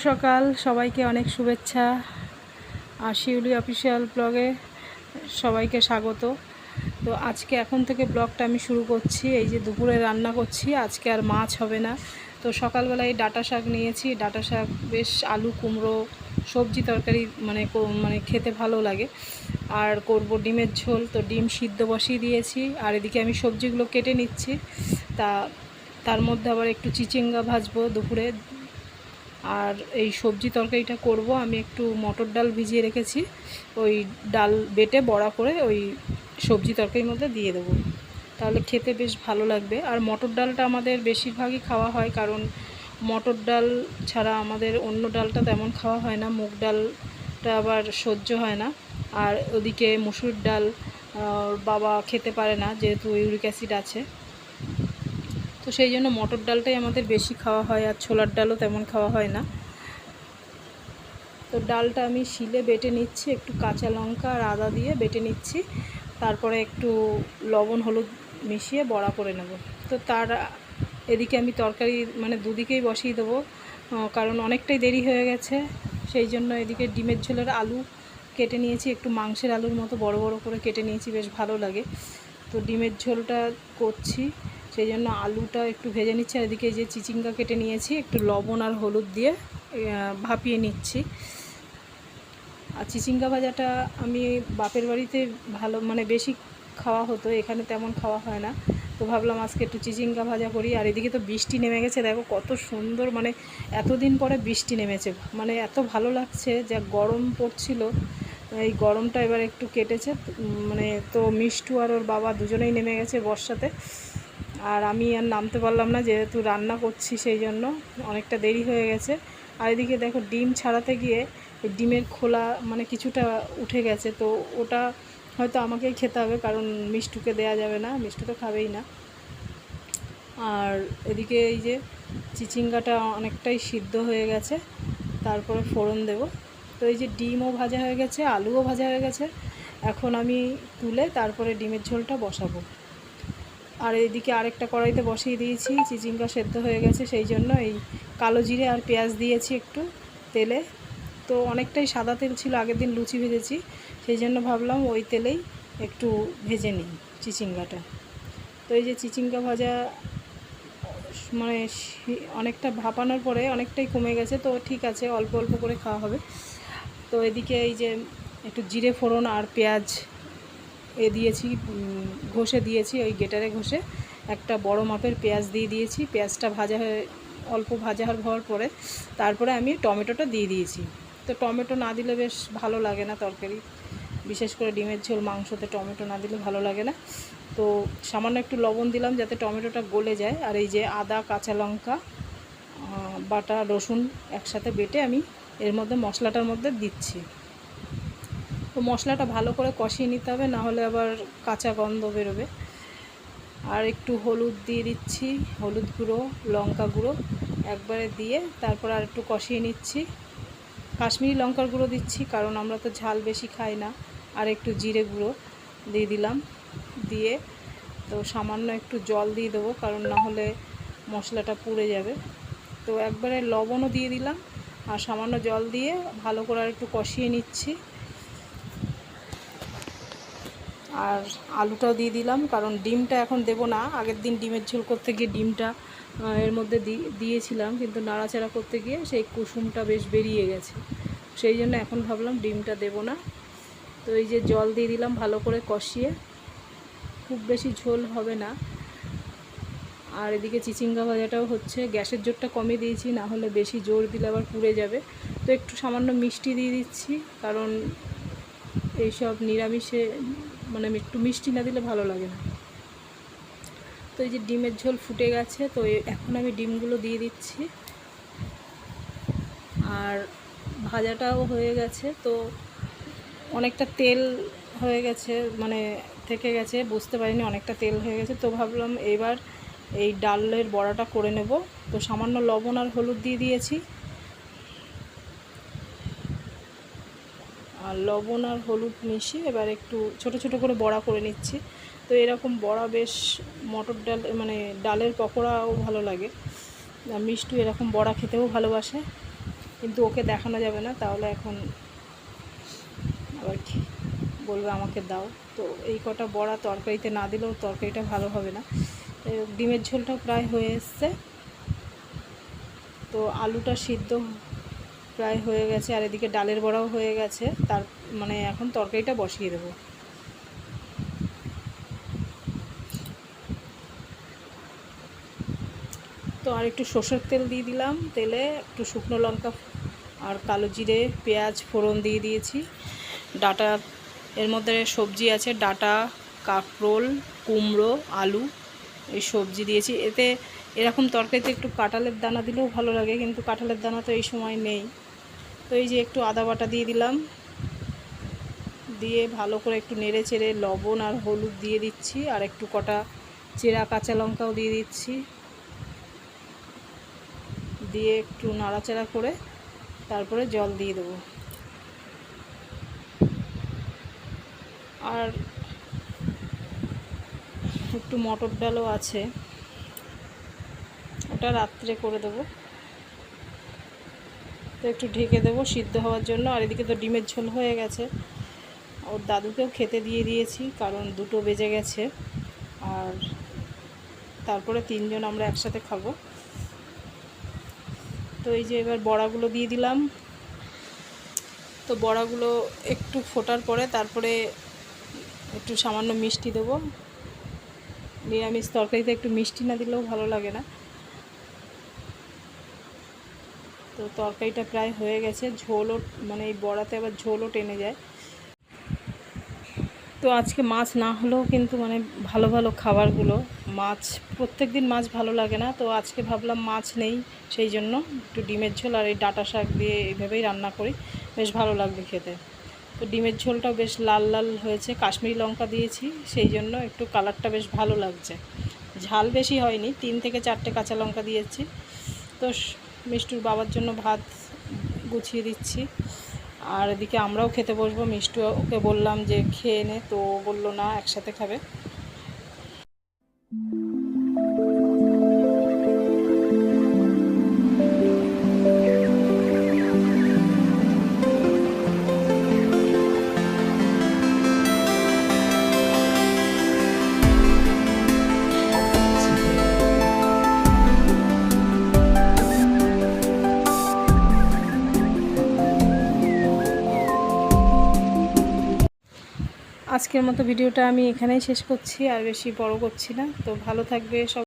সকাল সবাইকে অনেক শুভেচ্ছা। আর শিউলি অফিসিয়াল ব্লগে সবাইকে স্বাগত। তো আজকে এখন থেকে ব্লগটা আমি শুরু করছি। এই যে দুপুরে রান্না করছি, আজকে আর মাছ হবে না। তো সকালবেলায় ডাঁটা শাক নিয়েছি, ডাঁটা শাক বেশ আলু কুমড়ো সবজি তরকারি মানে খেতে ভালো লাগে। আর করব ডিমের ঝোল, তো ডিম সিদ্ধ বসিয়ে দিয়েছি। আর এদিকে আমি সবজিগুলো কেটে নিচ্ছি। তার মধ্যে আবার একটু চিচিঙ্গা ভাজবো দুপুরে। আর এই সবজি তরকারিটা করব, আমি একটু মটর ডাল ভিজিয়ে রেখেছি, ওই ডাল বেটে বড়া করে ওই সবজি তরকারির মধ্যে দিয়ে দেবো, তাহলে খেতে বেশ ভালো লাগবে। আর মটর ডালটা আমাদের বেশিরভাগই খাওয়া হয়, কারণ মটর ডাল ছাড়া আমাদের অন্য ডালটা তেমন খাওয়া হয় না, মুগ ডালটা আবার সহ্য হয় না। আর ওদিকে মসুর ডাল বাবা খেতে পারে না, যেহেতু ইউরিক অ্যাসিড আছে। তো সেই জন্য মটর ডালটাই আমাদের বেশি খাওয়া হয়, আর ছোলার ডালও তেমন খাওয়া হয় না। তো ডালটা আমি শিলে বেটে নিচ্ছি, একটু কাঁচা লঙ্কা আর আদা দিয়ে বেটে নিচ্ছি, তারপরে একটু লবণ হলুদ মিশিয়ে বড়া করে নেব। তো এদিকে আমি তরকারি দুদিকেই বসিয়ে দেবো, কারণ অনেকটাই দেরি হয়ে গেছে। সেই জন্য এদিকে ডিমের ঝোলের আলু কেটে নিয়েছি, একটু মাংসের আলুর মতো বড় বড় করে কেটে নিয়েছি, বেশ ভালো লাগে। তো ডিমের ঝোলটা করছি, সেই জন্য আলুটা একটু ভেজে নিচ্ছি। আর এদিকে যে চিচিঙ্গা কেটে নিয়েছি, একটু লবণ আর হলুদ দিয়ে ভাপিয়ে নিচ্ছি। আর চিচিঙ্গা ভাজাটা আমি বাপের বাড়িতে বেশি খাওয়া হতো, এখানে তেমন খাওয়া হয় না। তো ভাবলাম আজকে একটু চিচিঙ্গা ভাজা করি। আর এদিকে তো বৃষ্টি নেমে গেছে, দেখো কত সুন্দর, এতদিন পরে বৃষ্টি নেমেছে, এত ভালো লাগছে। যা গরম পড়ছিল, এই গরমটা এবার একটু কেটেছে। তো মিষ্টু আর ওর বাবা দুজনেই নেমে গেছে বর্ষাতে, আর আমি আর নামতে পারলাম না, যেহেতু রান্না করছি, সেই জন্য অনেকটা দেরি হয়ে গেছে। আর এদিকে দেখো ডিম ছাড়াতে গিয়ে ডিমের খোলা কিছুটা উঠে গেছে, তো ওটা হয়তো আমাকেই খেতে হবে, কারণ মিষ্টুকে দেয়া যাবে না, মিষ্টু তো খাবেই না। আর এদিকে এই যে চিচিঙ্গাটা অনেকটাই সিদ্ধ হয়ে গেছে, তারপরে ফোড়ন দেব। তো এই যে ডিমও ভাজা হয়ে গেছে, আলুও ভাজা হয়ে গেছে, এখন আমি তুলে তারপরে ডিমের ঝোলটা বসাবো। আর এইদিকে আরেকটা কড়াইতে বসিয়ে দিয়েছি, চিচিঙ্গা সেদ্ধ হয়ে গেছে, সেই জন্য এই কালো জিরে আর পেঁয়াজ দিয়েছি একটু তেলে। তো অনেকটাই সাদা তেল ছিল, আগের দিন লুচি ভেজেছি, সেই জন্য ভাবলাম ওই তেলেই একটু ভেজে নিই চিচিঙ্গাটা। তো এই যে চিচিঙ্গা ভাজা অনেকটা ভাপানোর পরে অনেকটাই কমে গেছে, তো ঠিক আছে, অল্প অল্প করে খাওয়া হবে। তো এদিকে এই যে একটু জিরে ফোড়ন আর পেঁয়াজ দিয়েছি, ঘষে দিয়েছি, ওই গ্রেটারে ঘষে একটা বড় মাপের পেঁয়াজ দিয়ে দিয়েছি। পেঁয়াজটা অল্প ভাজা হওয়ার পরে তারপরে আমি টমেটোটা দিয়ে দিয়েছি। তো টমেটো না দিলে বেশ ভালো লাগে না তরকারি, বিশেষ করে ডিমের ঝোল মাংসতে টমেটো না দিলে ভালো লাগে না। তো সামান্য একটু লবণ দিলাম যাতে টমেটোটা গলে যায়। আর এই যে আদা কাঁচা লঙ্কা বাটা রসুন একসাথে বেটে আমি এর মধ্যে মশলাটার মধ্যে দিচ্ছি। তো মশলাটা ভালো করে কষিয়ে নিতে হবে, না হলে আবার কাঁচা গন্ধ বেরোবে। আর একটু হলুদ দিয়ে দিচ্ছি, হলুদ গুঁড়ো লঙ্কা গুঁড়ো একবারে দিয়ে তারপর আর একটু কষিয়ে নিচ্ছি। কাশ্মীরি লঙ্কার গুঁড়ো দিচ্ছি, কারণ আমরা তো ঝাল বেশি খাই না। আর একটু জিরে গুঁড়ো দিয়ে দিলাম, দিয়ে তো সামান্য একটু জল দিয়ে দেবো, কারণ না হলে মশলাটা পুড়ে যাবে। তো একবারে লবণও দিয়ে দিলাম, আর সামান্য জল দিয়ে ভালো করে আর একটু কষিয়ে নিচ্ছি। আর আলুটাও দিয়ে দিলাম, কারণ ডিমটা এখন দেব না, আগের দিন ডিমের ঝোল করতে গিয়ে ডিমটা এর মধ্যে দিয়েছিলাম, কিন্তু নাড়াচাড়া করতে গিয়ে সেই কুসুমটা বেশ বেরিয়ে গেছে, সেই জন্য এখন ভাবলাম ডিমটা দেব না। তো এই যে জল দিয়ে দিলাম ভালো করে কষিয়ে, খুব বেশি ঝোল হবে না। আর এদিকে চিচিঙ্গা ভাজাটাও হচ্ছে, গ্যাসের জোরটা কমিয়ে দিয়েছি, না হলে বেশি জোর দিলে আবার পুড়ে যাবে। তো একটু সামান্য মিষ্টি দিয়ে দিচ্ছি, কারণ এইসব নিরামিষে একটু মিষ্টি না দিলে ভালো লাগে না। তো এই যে ডিমের ঝোল ফুটে গেছে, তো এখন আমি ডিমগুলো দিয়ে দিচ্ছি। আর ভাজাটাও হয়ে গেছে, তো অনেকটা তেল হয়ে গেছে, থেকে গেছে, বুঝতে পারিনি অনেকটা তেল হয়ে গেছে। তো ভাবলাম এবার এই ডালের বড়াটা করে নেব। তো সামান্য লবণ আর হলুদ দিয়ে দিয়েছি, আর লবণ আর হলুদ মিশিয়ে এবার একটু ছোট ছোট করে বড়া করে নিচ্ছি। তো এরকম বড়া বেশ মটর ডাল ডালের পকোড়াও ভালো লাগে, আর মিষ্টু এরকম বড়া খেতেও ভালোবাসে। কিন্তু ওকে দেখানো যাবে না, তাহলে এখন আবার কি বলবে আমাকে দাও। তো এই কটা বড়া তরকারিতে না দিলেও তরকারিটা ভালো হবে না। ডিমের ঝোলটা প্রায় হয়ে এসছে, তো আলুটা সিদ্ধ প্রায় হয়ে গেছে, আর এদিকে ডালের বড়াও হয়ে গেছে। তার মানে এখন তরকারিটা বসিয়ে দেবো। তো আর একটু সর্ষের তেল দিয়ে দিলাম, তেলে একটু শুকনো লঙ্কা আর কালো জিরে পেঁয়াজ ফোড়ন দিয়ে দিয়েছি। ডাটা, এর মধ্যে সবজি আছে, ডাটা, কাঁকরোল, কুমড়ো, আলু, এই সবজি দিয়েছি। এতে এরকম তরকারিতে একটু কাঁঠালের দানা দিলেও ভালো লাগে, কিন্তু কাঁঠালের দানা তো এই সময় নেই। তো এই যে একটু আদা বাটা দিয়ে দিলাম, দিয়ে ভালো করে একটু নেড়ে চেড়ে লবণ আর হলুদ দিয়ে দিচ্ছি, আর একটু কটা চেরা কাঁচা লঙ্কাও দিয়ে দিচ্ছি, দিয়ে একটু নাড়াচাড়া করে তারপরে জল দিয়ে দেবো। আর একটু মটর ডালও আছে, ওটা রাত্রে করে দেবো। তো একটু ঢেকে দেবো সিদ্ধ হওয়ার জন্য। আর এদিকে তো ডিমের ঝোল হয়ে গেছে, ওর দাদুকেও খেতে দিয়ে দিয়েছি, কারণ 2টো বেজে গেছে। আর তারপরে 3জন আমরা একসাথে খাবো। তো এই যে এবার বড়াগুলো দিয়ে দিলাম। তো বড়াগুলো একটু ফোটার পরে তারপরে একটু সামান্য মিষ্টি দেবো। নিরামিষ তরকারিতে একটু মিষ্টি না দিলেও ভালো লাগে না। তো তরকারিটা প্রায় হয়ে গেছে, ঝোলও মানে এই বড়াতে আবার ঝোলও টেনে যায়। তো আজকে মাছ না হলেও কিন্তু মানে ভালো ভালো খাবারগুলো, মাছ প্রত্যেক দিন মাছ ভালো লাগে না, তো আজকে ভাবলাম মাছ নেই, সেই জন্য একটু ডিমের ঝোল আর এই ডাঁটা শাক দিয়ে এইভাবেই রান্না করি, বেশ ভালো লাগবে খেতে। তো ডিমের ঝোলটাও বেশ লাল লাল হয়েছে, কাশ্মীরি লঙ্কা দিয়েছি, সেই জন্য একটু কালারটা বেশ ভালো লাগছে। ঝাল বেশি হয়নি, 3 থেকে 4টে কাঁচা লঙ্কা দিয়েছি। তো মিষ্টুর বাবার জন্য ভাত গুছিয়ে দিচ্ছি, আর এদিকে আমরাও খেতে বসবো। মিষ্টু ওকে বললাম যে খেয়ে নে, তো বললো না, একসাথে খাবে। আজকের মতো ভিডিওটা আমি এখানেই শেষ করছি, আর বেশি বড় করছি না। তো ভালো থাকবে সব।